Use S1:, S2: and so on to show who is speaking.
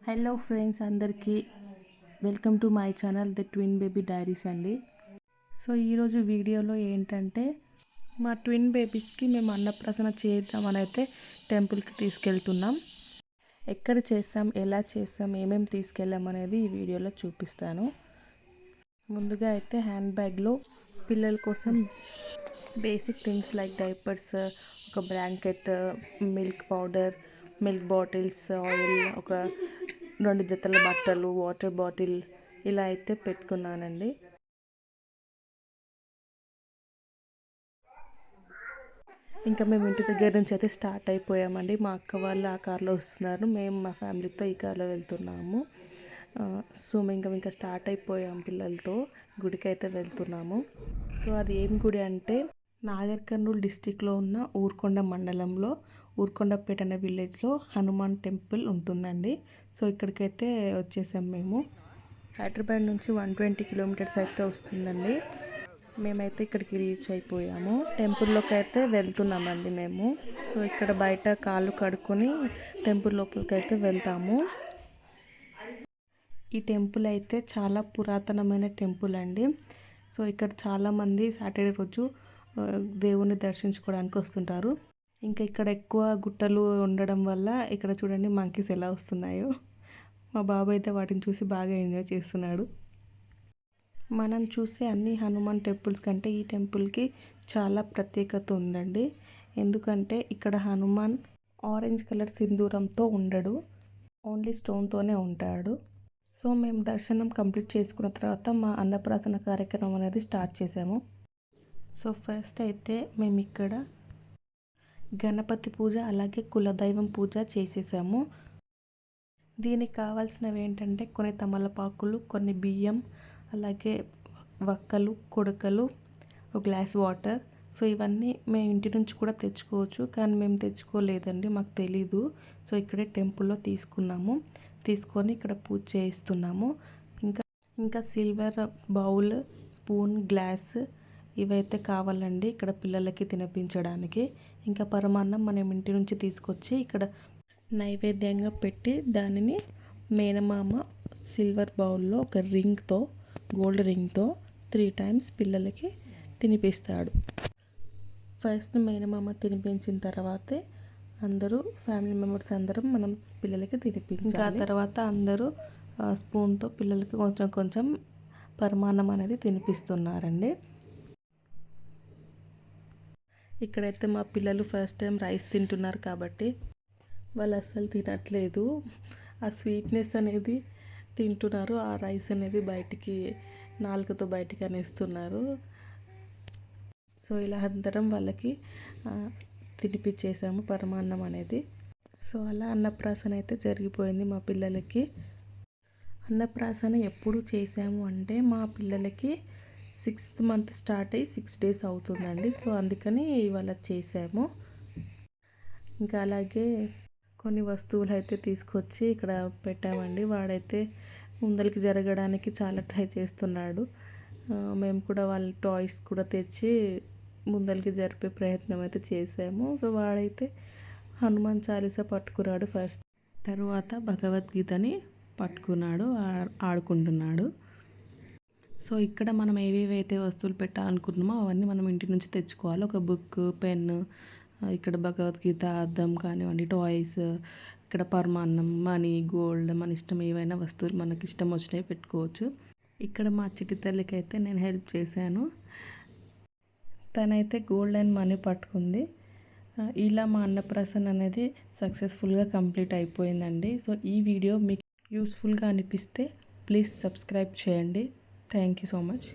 S1: Hello friends, అందరికీ welcome to my channel the twin baby diaries అండి. So ఈరోజు వీడియోలో ఏంటంటే మా ట్విన్ బేబీస్కి మేము అన్నప్రాసన చేద్దామని అయితే టెంపుల్కి తీసుకెళ్తున్నాం. ఎక్కడ చేస్తాం, ఎలా చేస్తాం, ఏమేమి తీసుకెళ్ళాం అనేది ఈ వీడియోలో చూపిస్తాను. ముందుగా అయితే హ్యాండ్ బ్యాగ్లో పిల్లల కోసం బేసిక్ థింగ్స్ లైక్ డైపర్స్, ఒక blanket, milk powder, milk bottles, oil, ఒక 2 జతల బట్టలు, వాటర్ బాటిల్ ఇలా అయితే పెట్టుకున్నానండి. ఇంకా మేము ఇంటి దగ్గర నుంచి అయితే స్టార్ట్ అయిపోయామండి. మా అక్క వాళ్ళు ఆ కార్లో వస్తున్నారు, మేము మా ఫ్యామిలీతో ఈ కార్లో వెళ్తున్నాము. సో మేము ఇంకా స్టార్ట్ అయిపోయాం, పిల్లలతో గుడికి అయితే వెళ్తున్నాము. సో అది ఏం గుడి అంటే నాగర్ కర్నూల్ డిస్టిక్లో ఉన్న ఊర్కొండ మండలంలో ఊర్కొండపేట అనే విలేజ్లో హనుమాన్ టెంపుల్ ఉంటుందండి. సో ఇక్కడికైతే వచ్చేసాం. మేము హైదరాబాద్ నుంచి 120 కిలోమీటర్స్ అయితే వస్తుందండి. మేమైతే ఇక్కడికి రీచ్ అయిపోయాము. టెంపుల్లోకి అయితే వెళ్తున్నామండి మేము. సో ఇక్కడ బయట కాళ్ళు కడుక్కొని టెంపుల్ లోపలికి అయితే వెళ్తాము. ఈ టెంపుల్ అయితే చాలా పురాతనమైన టెంపుల్ అండి. సో ఇక్కడ చాలామంది సాటర్డే రోజు దేవుని దర్శించుకోవడానికి వస్తుంటారు. ఇంకా ఇక్కడ ఎక్కువ గుట్టలు ఉండడం వల్ల ఇక్కడ చూడండి మంకీస్ ఎలా వస్తున్నాయో. మా బాబు అయితే వాటిని చూసి బాగా ఎంజాయ్ చేస్తున్నాడు. మనం చూసే అన్ని హనుమాన్ టెంపుల్స్ కంటే ఈ టెంపుల్కి చాలా ప్రత్యేకత ఉందండి. ఎందుకంటే ఇక్కడ హనుమాన్ ఆరెంజ్ కలర్ సింధూరంతో ఉండడు, ఓన్లీ స్టోన్తోనే ఉంటాడు. సో మేము దర్శనం కంప్లీట్ చేసుకున్న తర్వాత మా అన్నప్రాసన కార్యక్రమం అనేది స్టార్ట్ చేసాము. సో ఫస్ట్ అయితే మేము ఇక్కడ గణపతి పూజ అలాగే కులదైవం పూజ చేసేసాము. దీనికి కావాల్సినవి ఏంటంటే కొన్ని తమలపాకులు, కొన్ని బియ్యం, అలాగే వక్కలు, కొడకలు, ఒక గ్లాస్ వాటర్. సో ఇవన్నీ మేము ఇంటి నుంచి కూడా తెచ్చుకోవచ్చు, కానీ మేము తెచ్చుకోలేదండి, మాకు తెలీదు. సో ఇక్కడే టెంపుల్లో తీసుకొని ఇక్కడ పూజ చేయిస్తున్నాము. ఇంకా సిల్వర్ బౌల్, స్పూన్, గ్లాస్ ఇవైతే కావాలండి ఇక్కడ పిల్లలకి తినిపించడానికి. ఇంకా పరమాన్నం మనం ఇంటి నుంచి తీసుకొచ్చి ఇక్కడ నైవేద్యంగా పెట్టి దానిని మేనమామ సిల్వర్ బౌల్లో ఒక రింగ్తో, గోల్డ్ రింగ్తో 3 times పిల్లలకి తినిపిస్తాడు. ఫస్ట్ మేనమామ తినిపించిన తర్వాతే అందరూ ఫ్యామిలీ మెంబర్స్ అందరం మనం పిల్లలకి తినిపించాలి. ఆ తర్వాత అందరూ స్పూన్తో పిల్లలకి కొంచెం కొంచెం పరమాన్నం అనేది తినిపిస్తున్నారండి. ఇక్కడైతే మా పిల్లలు ఫస్ట్ టైం రైస్ తింటున్నారు కాబట్టి వాళ్ళు అస్సలు తినట్లేదు. ఆ స్వీట్నెస్ అనేది తింటున్నారు, ఆ రైస్ అనేది బయటికి నాలుకతో బయటికి అనేస్తున్నారు. సో ఇలా అందరం వాళ్ళకి తినిపించేసాము పరమాన్నం అనేది. సో అలా అన్నప్రాసన అయితే జరిగిపోయింది మా పిల్లలకి. అన్నప్రాసన ఎప్పుడు చేసాము అంటే మా పిల్లలకి 6th month స్టార్ట్ అయ్యి 6 days అవుతుందండి. సో అందుకని ఇవాళ చేసాము. ఇంకా అలాగే కొన్ని వస్తువులు అయితే తీసుకొచ్చి ఇక్కడ పెట్టామండి. వాడైతే ముందరికి జరగడానికి చాలా ట్రై చేస్తున్నాడు. మేము కూడా వాళ్ళ టాయ్స్ కూడా తెచ్చి ముందరికి జరిపే ప్రయత్నం అయితే చేసాము. సో వాడైతే హనుమాన్ చాలీసా పట్టుకున్నాడు ఫస్ట్, తర్వాత భగవద్గీతని పట్టుకున్నాడు, ఆడుకుంటున్నాడు. సో ఇక్కడ మనం ఏవేవైతే వస్తువులు పెట్టాలనుకుంటున్నామో అవన్నీ మనం ఇంటి నుంచి తెచ్చుకోవాలి. ఒక బుక్, పెన్, ఇక్కడ భగవద్గీత, అద్దం కానివ్వండి, టాయ్స్, ఇక్కడ పరమాన్నం, మనీ, గోల్డ్, మన ఇష్టం ఏవైనా వస్తువులు మనకి ఇష్టం వచ్చినవి పెట్టుకోవచ్చు. ఇక్కడ మా చిట్టి తల్లికి అయితే నేను హెల్ప్ చేశాను. తనైతే గోల్డ్ అండ్ మనీ పట్టుకుంది. ఇలా మా అన్నప్రాసన అనేది సక్సెస్ఫుల్గా కంప్లీట్ అయిపోయిందండి. సో ఈ వీడియో మీకు యూస్ఫుల్గా అనిపిస్తే ప్లీజ్ సబ్స్క్రైబ్ చేయండి. Thank you so much.